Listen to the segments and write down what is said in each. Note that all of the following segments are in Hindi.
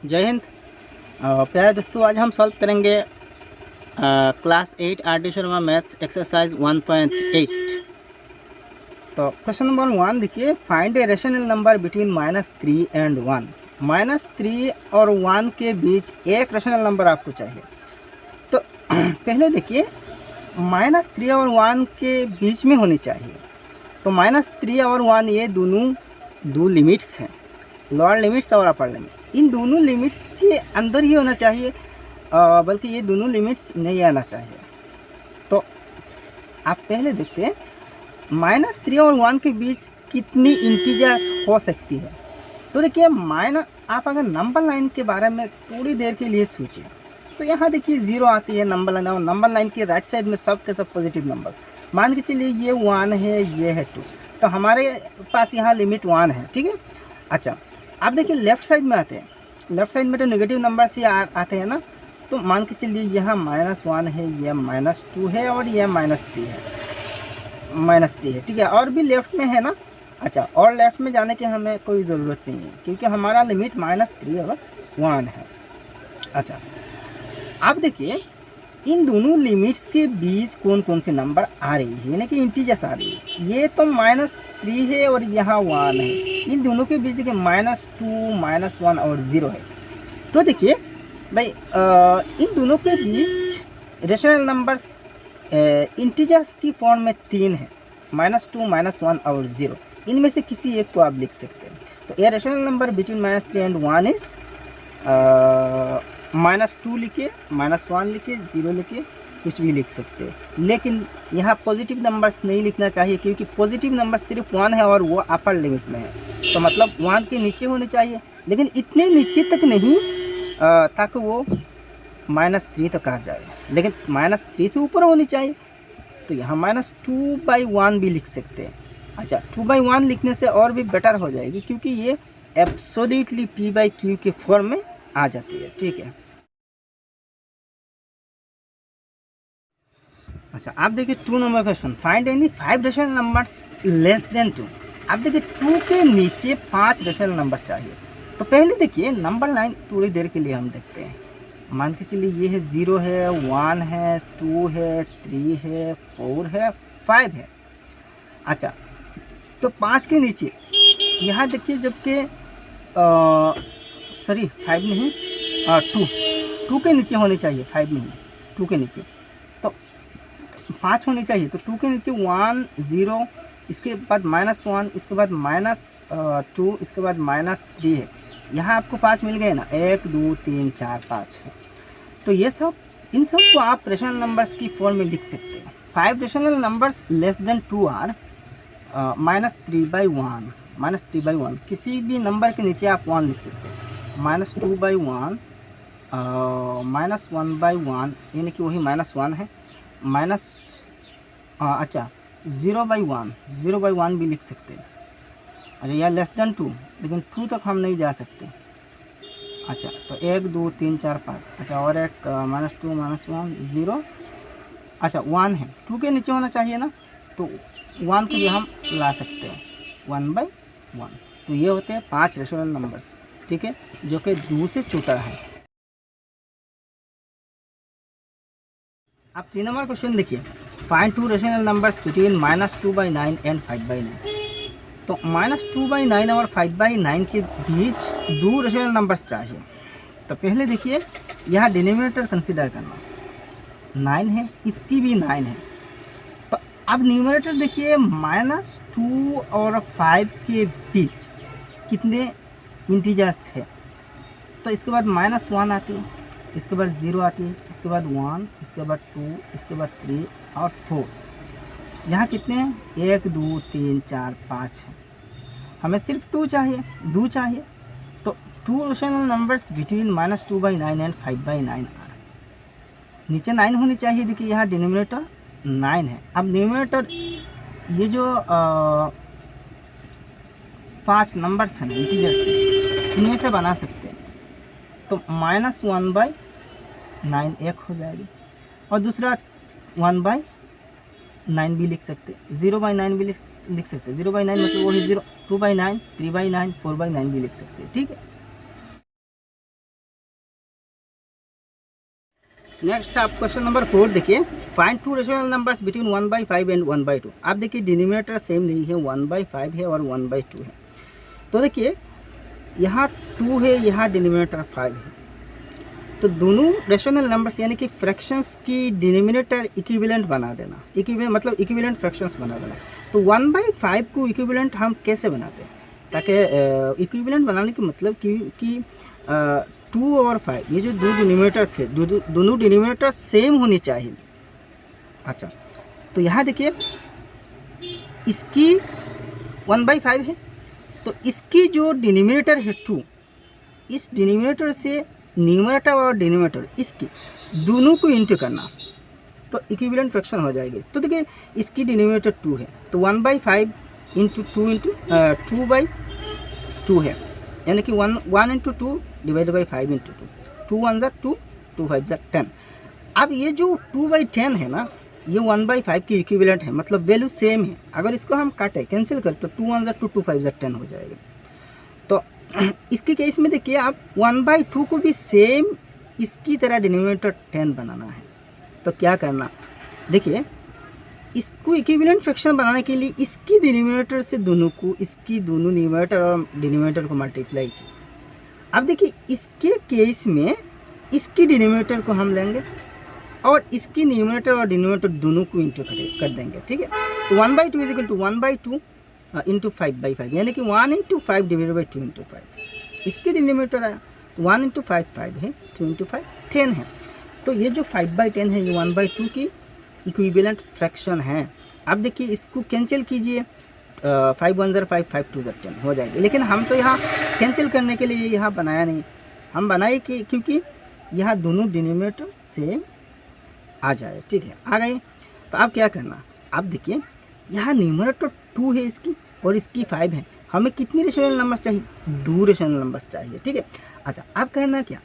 जय हिंद। प्यारे दोस्तों, आज हम सॉल्व करेंगे class 8 RD. Sharma maths exercise 1.8। तो क्वेश्चन नंबर 1 देखिए, find a rational number between -3 and 1। -3 और 1 के बीच एक रेशनल नंबर आपको चाहिए। तो पहले देखिए, -3 और 1 के बीच में होनी चाहिए। तो -3 और 1 ये दोनों दो लिमिट्स हैं, लोअर लिमिट्स और अपर लिमिट्स। इन दोनों लिमिट्स के अंदर ही होना चाहिए, बल्कि ये दोनों लिमिट्स नहीं आना चाहिए। तो आप पहले देखते हैं -3 और 1 के बीच कितनी इंटीजर्स हो सकती है। तो देखिए आप अगर नंबर लाइन के बारे में थोड़ी देर के लिए सोचिए, तो यहाँ देखिए 0 आती है नंबर लाइन, और नंबर लाइन के राइट साइड में सब के सब पॉजिटिव नंबर्स। मान के चलिए ये 1 है, ये है 2, तो हमारे पास यहाँ लिमिट 1 है, ठीक है। अच्छा, आप देखिए लेफ्ट साइड में आते हैं, लेफ्ट साइड में तो नेगेटिव नंबर से आते हैं ना। तो मान के चलिए यहाँ -1 है, ये -2 है, और ये -3 है, ठीक है। और भी लेफ्ट में है ना। अच्छा, और लेफ्ट में जाने की हमें कोई ज़रूरत नहीं है, क्योंकि हमारा लिमिट -3 और 1 है। अच्छा, आप देखिए इन दोनों लिमिट्स के बीच कौन कौन से नंबर आ रही है, यानी कि इंटीजर्स आ रही है। ये तो -3 है और यहाँ 1 है। इन दोनों के बीच देखिए -2, -1 और 0 है। तो देखिए भाई, इन दोनों के बीच रेशनल नंबर्स इंटीजर्स की फॉर्म में 3 है, -2, -1 और 0। इनमें से किसी एक को आप लिख सकते हैं। तो ये rational number between -3 and 1 is -2 लिखिए, -1 लिखिए, 0 लिखिए, कुछ भी लिख सकते हैं। लेकिन यहाँ पॉजिटिव नंबर्स नहीं लिखना चाहिए, क्योंकि पॉजिटिव नंबर सिर्फ 1 है और वो अपर लिमिट में है। तो मतलब 1 के नीचे होने चाहिए, लेकिन इतने नीचे तक नहीं ताकि वो -3 तक आ जाए, लेकिन -3 से ऊपर होनी चाहिए। तो यहाँ -2/1 भी लिख सकते हैं। अच्छा, 2/1 लिखने से और भी बेटर हो जाएगी, क्योंकि ये एब्सोल्युटली P/Q के फॉर्म में आ जाती है, ठीक है। अच्छा, आप देखिए 2 number question, find any 5 rational numbers less than 2। आप देखिए 2 के नीचे 5 रेशनल नंबर्स चाहिए। तो पहले देखिए नंबर लाइन थोड़ी देर के लिए हम देखते हैं। मान के चलिए ये है 0 है, 1 है, 2 है, 3 है, 4 है, 5 है। अच्छा, तो 5 के नीचे यहाँ देखिए, जबकि सॉरी 5 नहीं, 2 के नीचे होनी चाहिए, 5 नहीं, 2 के नीचे। तो 5 होनी चाहिए। तो 2 के नीचे 1, 0, इसके बाद -1, इसके बाद -2, इसके बाद -3 है। यहाँ आपको 5 मिल गए ना, 1, 2, 3, 4, 5 है। तो ये सब, इन सब को आप रेशनल नंबर्स की फॉर्म में लिख सकते हैं। 5 rational numbers less than 2 are -3/1, -3/1। किसी भी नंबर के नीचे आप 1 लिख सकते हैं। -2/1, -1/1, यानी कि वही -1 है। अच्छा, 0/1 भी लिख सकते हैं। अरे यार, लेस देन 2, लेकिन 2 तक हम नहीं जा सकते। अच्छा, तो 1, 2, 3, 4, 5। अच्छा, और एक -2, -1, 0। अच्छा, 1 है, 2 के नीचे होना चाहिए ना, तो 1 को भी हम ला सकते हैं, 1/1। तो ये होते हैं 5 रेशनल नंबर्स, ठीक है, जो कि 2 से छोटा है। आप 3 नंबर क्वेश्चन देखिए, find 2 rational numbers between -2/9 and 5/9। तो -2/9 और 5/9 के बीच 2 रेशनल नंबर्स चाहिए। तो पहले देखिए यहाँ डिनोमिनेटर कंसीडर करना, 9 है, इसकी भी 9 है। तो अब न्यूमरेटर देखिए, -2 और 5 के बीच कितने इंटीजर्स है। तो इसके बाद -1 आती है, इसके बाद 0 आती है, इसके बाद 1, इसके बाद 2, इसके बाद 3 और 4। यहाँ कितने हैं, 1, 2, 3, 4, 5 है। हमें सिर्फ 2 चाहिए। तो 2 rational numbers between -2/9 and 5/9 are. नीचे 9 होनी चाहिए। देखिए यहाँ डिनोमिनेटर 9 है। अब न्यूमरेटर, ये जो 5 नंबर्स हैं इंटीजर्स, इनमें से बना सकते हैं। तो -1/9 एक हो जाएगी, और दूसरा 1/9 भी लिख सकते, 0/9 भी लिख सकते। 0/9 मतलब वही 0, 2/9, 3/9, 4/9 भी लिख सकते हैं, ठीक है। नेक्स्ट आप क्वेश्चन नंबर 4 देखिए, find two rational numbers between 1/5 and 1/2। आप देखिए डिनोमिनेटर सेम नहीं है, 1/5 है और 1/2 है। तो देखिए यहाँ 2 है, यहाँ डिनोमिनेटर 5 है, तो दोनों रेशनल नंबर्स यानी कि फ्रैक्शंस की डिनोमिनेटर इक्विवेलेंट बना देना। इक्विवेलेंट मतलब इक्विवेलेंट फ्रैक्शंस बना देना। तो 1/5 को इक्विवेलेंट हम कैसे बनाते हैं, ताकि इक्विवेलेंट बनाने का मतलब कि 2 और 5 ये जो दो डिनोमिनेटर्स है, दोनों डिनोमिनेटर सेम होनी चाहिए। अच्छा, तो यहाँ देखिए इसकी 1/5 है, तो इसकी जो डिनोमिनेटर है 2, इस डिनोमिनेटर से न्यूमरेटर और डिनोमिनेटर इसकी दोनों को इंटू करना, तो इक्विवेलेंट फ्रैक्शन हो जाएगी। तो देखिए इसकी डिनोमिनेटर 2 है, तो 1/5 इंटू 2 इंटू 2/2 है, यानी कि 1 इंटू 2 डिवाइड बाई 5 इंटू 2, 2 1 ज़ा 2, 2 5 ज़ा 10। अब ये जो 2/10 है ना, ये 1/5 की इक्विवेलेंट है, मतलब वैल्यू सेम है। अगर इसको हम काटें, कैंसिल करें, तो 2 1 ज़ा 2, 2 5 ज़ा 10 हो जाएगा। तो इसके केस में देखिए आप 1/2 को भी सेम इसकी तरह डिनोमिनेटर 10 बनाना है। तो क्या करना, देखिए इसको इक्विवेलेंट फ्रैक्शन बनाने के लिए इसकी डिनोमिनेटर से दोनों को, इसकी दोनों न्यूमरेटर और डिनोमिनेटर को मल्टीप्लाई की। अब देखिए इसके केस में इसकी डिनोमिनेटर को हम लेंगे और इसकी न्यूमरेटर और डिनोमिनेटर दोनों को इंटू कर देंगे, ठीक है। तो 1/2 इज इक्वल टू 1/2 इंटू 5/5, यानी कि 1 इंटू 5 डिवाइड बाई 2 इंटू 5। इसकी डिनोमिनेटर आया, तो 1 इंटू 5 5 है, 2 इंटू 5 10 है। तो ये जो 5/10 है, ये 1/2 की इक्विवेलेंट फ्रैक्शन है। अब देखिए इसको कैंसिल कीजिए, 5 1 ज़ा 5, 5 2 ज़ा 10 हो जाएगी। लेकिन हम तो यहाँ कैंसिल करने के लिए यहाँ बनाया नहीं, हम बनाए कि क्योंकि यहाँ दोनों डिनोमिनेटर सेम आ जाए, ठीक है, आ गए। तो अब क्या करना, आप देखिए यहाँ न्यूमरेटर 2 है इसकी और इसकी 5 है, हमें कितनी रेशनल नंबर्स चाहिए, 2 रेशनल नंबर्स चाहिए, ठीक है। अच्छा, अब करना क्या,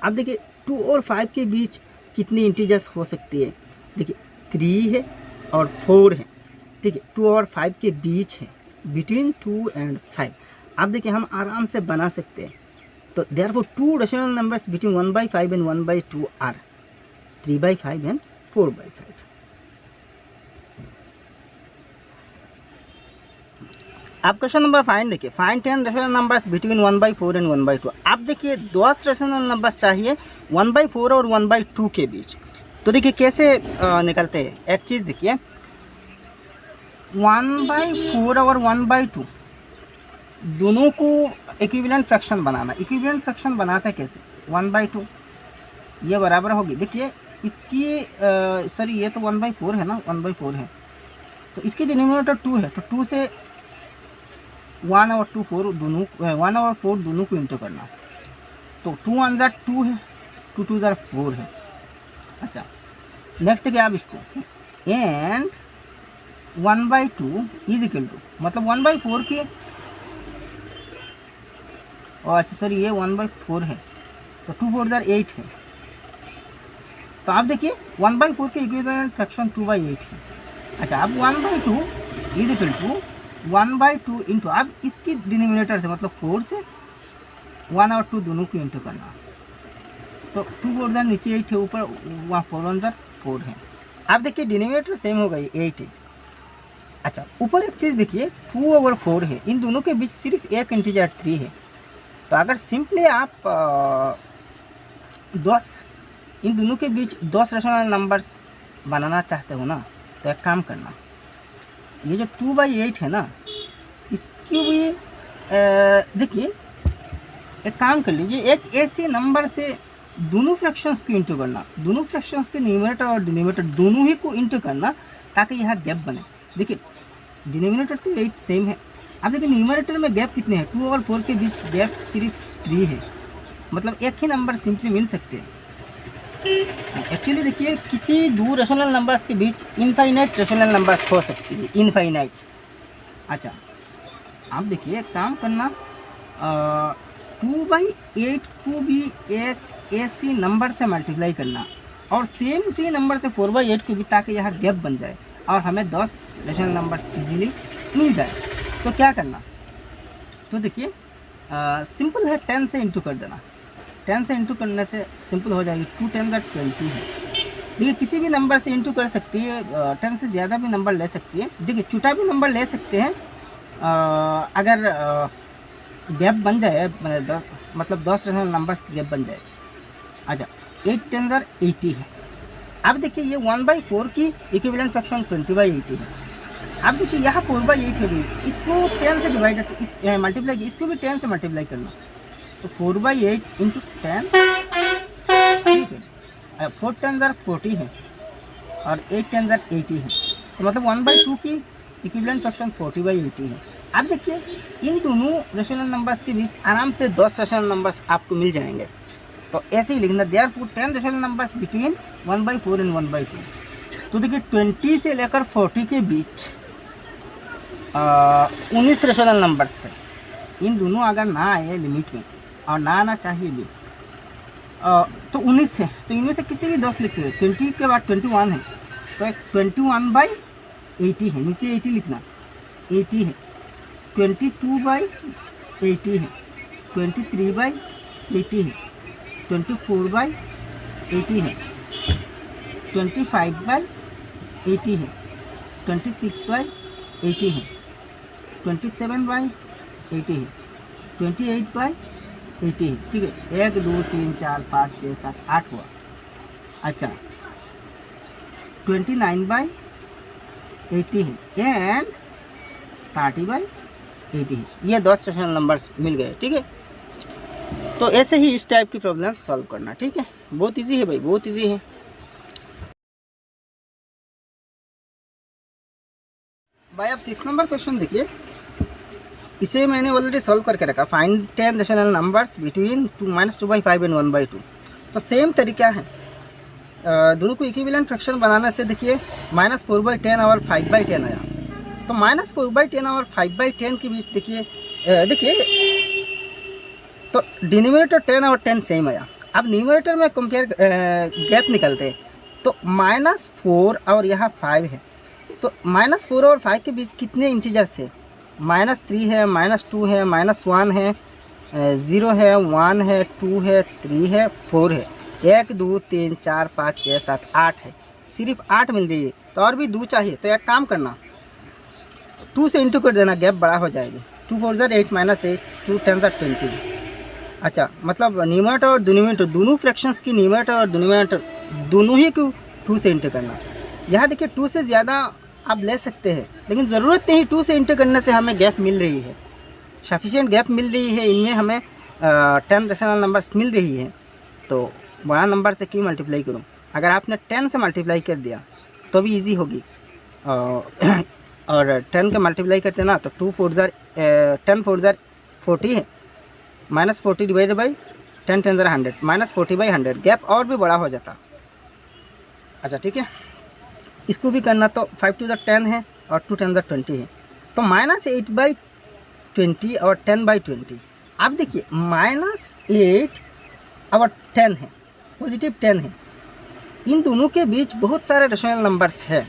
अब देखिए 2 और 5 के बीच कितनी इंटीजर्स हो सकती है, देखिए 3 है और 4 है, ठीक है। 2 और 5 के बीच है, बिटवीन 2 एंड 5। अब देखिए हम आराम से बना सकते हैं। तो therefore 2 rational numbers between 1/5 and 1/2 are 3/5 and 4/5। आप क्वेश्चन नंबर 5 देखिए, find 10 rational numbers between 1/4 and 1/2। आप देखिए 10 रेशनल नंबर्स चाहिए 1/4 और 1/2 के बीच। तो देखिए कैसे निकलते हैं, एक चीज़ देखिए, 1/4 और 1/2 दोनों को इक्विवेलेंट फ्रैक्शन बनाना। इक्विवेलेंट फ्रैक्शन बनाते कैसे, 1/2 ये बराबर होगी, देखिए इसकी सॉरी ये तो 1/4 है ना, 1/4 है, तो इसकी डिनोमिनेटर 2 है, तो 2 से 1 और 2 4 दोनों 1 और 4 दोनों को इंटू करना, तो 2 1 ज़ा 2 है, 2 2 ज़ा 4 है। अच्छा, नेक्स्ट देखिए आप इसको, एंड 1/2 इज इक्वल टू, मतलब 1/4 की, अच्छा सॉरी ये 1/4 है, तो 2 4 ज़ा 8 है। तो आप देखिए 1/4 के इक्विवेलेंट फ्रैक्शन 2/8 है। अच्छा, अब 1/2 इज इक्वल टू 1/2 इंटू, अब इसकी डिनोमिनेटर से मतलब 4 से 1 और 2 दोनों को इंटू करना, तो 2 4 ज़ा नीचे 8 है, ऊपर 4 1 ज़ा 4 है। अब देखिए डिनोमिनेटर सेम हो गई, 8 है। अच्छा, ऊपर एक चीज़ देखिए 2 और 4 है, इन दोनों के बीच सिर्फ एक इंटीजर 3 है। तो अगर सिंपली आप 10 इन दोनों के बीच 10 रेशनल नंबर्स बनाना चाहते हो ना, तो एक काम करना, ये जो 2/8 है ना, इसकी भी देखिए एक काम कर लीजिए, एक ऐसे नंबर से दोनों फ्रैक्शंस को इंटू करना, दोनों फ्रैक्शंस के न्यूमरेटर और डिनोमिनेटर दोनों ही को इंटू करना, ताकि यहाँ गैप बने। देखिए डिनोमिनेटर तो 8 सेम है, अब देखिए न्यूमरेटर में गैप कितने हैं, 2 और 4 के बीच गैप सिर्फ 3 है, मतलब एक ही नंबर सिंपली मिल सकते हैं। एक्चुअली देखिए किसी दो रेशनल नंबर्स के बीच इनफाइनाइट रेशनल नंबर्स हो सकती है, इनफाइनाइट। अच्छा, आप देखिए एक काम करना, 2/8 को भी एक ऐसी नंबर से मल्टीप्लाई करना और सेम सी नंबर से 4/8 को भी, ताकि यहाँ गैप बन जाए और हमें 10 रेशनल नंबर्स इजीली मिल जाए। तो क्या करना, तो देखिए सिंपल है, 10 से इंटू कर देना, 10 से इंटू करने से सिंपल हो जाएगी। 2 10 20 है। देखिए किसी भी नंबर से इंटू कर सकती है, 10 से ज़्यादा भी नंबर ले सकती है। देखिए छोटा भी नंबर ले सकते हैं अगर गैप बन जाए, मतलब 10 रेशनल नंबर्स गैप बन जाए। अच्छा 8 10 80 है। अब देखिए ये 1/4 की इक्विवेलेंट फ्रैक्शन 20/80 है। अब देखिए यहाँ 4/8 है, इसको 10 से डिवाइड इस मल्टीप्लाई, इसको भी 10 से मल्टीप्लाई करना, तो 4/8 इंटू 10, ठीक है। 4 10 40 है और 8 10 80 है, तो मतलब 1/2 की इक्विवेलेंट फ्रैक्शन 40/80 है। अब देखिए इन दोनों रेशनल नंबर्स के बीच आराम से 10 रेशनल नंबर्स आपको मिल जाएंगे। तो ऐसे ही लिखना, therefore 10 rational numbers between 1/4 and 1/2। तो देखिए 20 से लेकर 40 के बीच 19 रेशनल नंबर्स है। इन दोनों अगर ना आए लिमिट में, और ना आना चाहिए भी, तो 19 है, तो इनमें से किसी भी 10 लिखते हैं। 20 के बाद 21 है, तो एक 21/80 है, नीचे 80 लिखना, 80 है। 22/80 है, 23/80 है, 24/80 है, 25/80 है, 26/80 है, 27/80 है, 28/80 है, ठीक है। 1 2 3 4 5 6 7 8 हुआ। अच्छा 29/80 है एंड 30/80 है। ये 10 रेशनल नंबर्स मिल गए, ठीक है। तो ऐसे ही इस टाइप की प्रॉब्लम सॉल्व करना, ठीक है। बहुत इजी है भाई, बहुत इजी है। भाई आप 6 नंबर क्वेश्चन देखिए, इसे मैंने ऑलरेडी सॉल्व करके रखा। Find 10 rational numbers between -2/5 and 1/2। तो सेम तरीका है, दोनों को इक्विवेलेंट फ्रैक्शन बनाने से देखिए -4/10 और 5/10 आया। तो -4/10 और 5/10 के बीच देखिए तो डिनोमिनेटर 10 और 10 सेम आया। अब न्यूमरेटर में कंपेयर गैप निकलते हैं, तो -4 और यहाँ 5 है, तो -4 और 5 के बीच कितने इंटीजर्स है? -3 है, -2 है, -1 है, 0 है, 1 है, 2 है, 3 है, 4 है, 1 2 3 4 5 6 7 8 है, सिर्फ 8 मिल रही है। तो और भी 2 चाहिए, तो एक काम करना, 2 से इंटू कर देना, गैप बड़ा हो जाएगी। 2 4 8 -8, 2 10 20। अच्छा मतलब न्यूमरेटर और डिनोमिनेटर दोनों फ्रैक्शंस की न्यूमरेटर और डिनोमिनेटर दोनों ही को 2 से इंटू करना। यहाँ देखिए 2 से ज़्यादा आप ले सकते हैं, लेकिन ज़रूरत नहीं। 2 से इंटू करने से हमें गैप मिल रही है, सफिशिएंट गैप मिल रही है, इनमें हमें 10 रेशनल नंबर्स मिल रही है। तो बड़ा नंबर से क्यों मल्टीप्लाई करूँ? अगर आपने 10 से मल्टीप्लाई कर दिया तो भी ईजी होगी। और 10 के मल्टीप्लाई करते ना, तो 2 4 10 4 40 है, -40 डिवाइडेड बाई 10 10 100, -40/100, गैप और भी बड़ा हो जाता। अच्छा ठीक है, इसको भी करना, तो 5 2 10 है और 2 10 20 है, तो -8/20 और 10/20। आप देखिए -8 और 10 है, पॉजिटिव 10 है, इन दोनों के बीच बहुत सारे रेशनल नंबर्स है।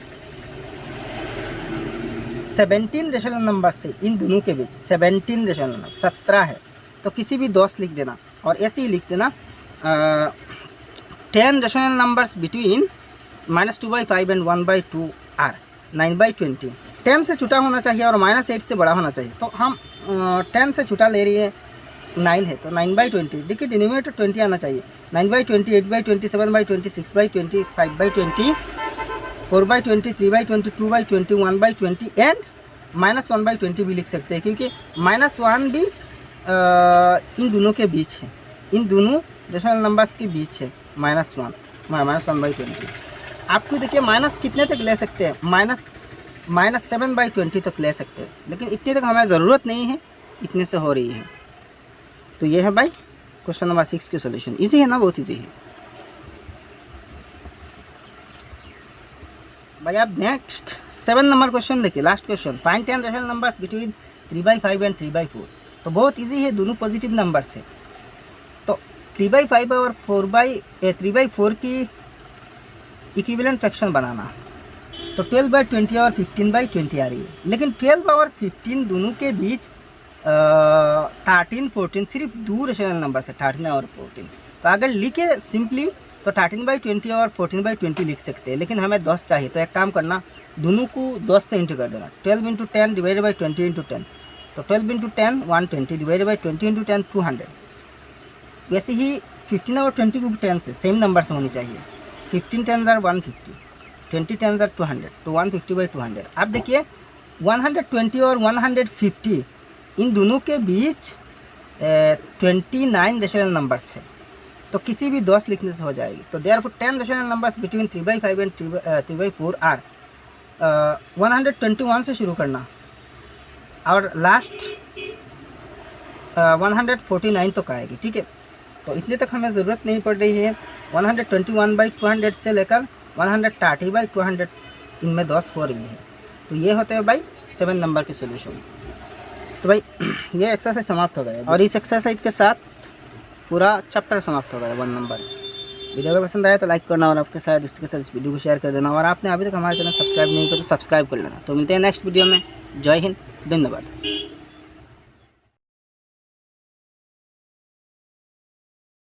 17 रेशनल नंबर्स है इन दोनों के बीच, 17 रेशनल नंबर, 17 है, तो किसी भी 10 लिख देना। और ऐसे ही लिख देना 10 rational numbers between -2/5 and 1/2 are 9/20। 10 से छोटा होना चाहिए और -8 से बड़ा होना चाहिए, तो हम 10 से छोटा ले रही है, 9 है, तो 9/20। देखिए डिनोमिनेटर 20 आना चाहिए। 9/20, 8/20, 7/20, 6/20, 5/20, 4/20, 3/20, 2/20, 1/20 एंड -1/20 भी लिख सकते हैं, क्योंकि -1 भी इन दोनों के बीच है, इन दोनों रेशनल नंबर्स के बीच है -1 -1/20। आपको देखिए माइनस कितने तक ले सकते हैं? -7/20 तक ले सकते हैं, लेकिन इतने तक हमें ज़रूरत नहीं है, इतने से हो रही है। तो ये है भाई क्वेश्चन नंबर 6 की सॉल्यूशन। इजी है ना, बहुत इजी है भाई। आप नेक्स्ट 7 नंबर क्वेश्चन देखिए, last question. Find 10 rational numbers between 3/5 and 3/4। तो बहुत इजी है, दोनों पॉजिटिव नंबर्स है। तो 3/5 और 3/4 की इक्विवेलेंट फ्रैक्शन बनाना, तो 12/20 और 15/20 आ रही है, लेकिन 12 और 15 दोनों के बीच 13 14 सिर्फ 2 रेशनल नंबर है, 13 और 14। तो अगर लिखे सिंपली तो 13/20 और 14/20 लिख सकते हैं, लेकिन हमें 10 चाहिए। तो एक काम करना, दोनों को 10 से इंटू कर देना। 12 × 10 डिवाइडेड बाई 20 × 10, तो 12 × 10 120 डिवाइडेड बाई 20 × 10 200। वैसे ही 15 और 20 को भी 10 से सेम नंबर से होनी चाहिए। 15 10s are 150, 20 10s are 200, तो 150/200। अब देखिए 120 और 150 इन दोनों के बीच 29 रेशनल नंबर्स है, तो किसी भी 10 लिखने से हो जाएगी। तो therefore 10 rational numbers between 3/5 and 3/4 are 121 से शुरू करना और लास्ट 149 तक आएगी, ठीक है। तो इतने तक हमें ज़रूरत नहीं पड़ रही है। 121/200 से लेकर 130/200 इनमें 10 हो रही है। तो ये होते हैं भाई 7 नंबर के सोल्यूशन। तो भाई ये एक्सरसाइज समाप्त हो गया और इस एक्सरसाइज के साथ पूरा चैप्टर समाप्त हो गया 1 नंबर। वीडियो अगर पसंद आया तो लाइक करना और आपके साथ दोस्तों के साथ इस वीडियो को शेयर कर देना, और आपने अभी तक हमारे चैनल सब्सक्राइब नहीं किया तो सब्सक्राइब कर लेना। तो मिलते हैं नेक्स्ट वीडियो में। जय हिंद, धन्यवाद।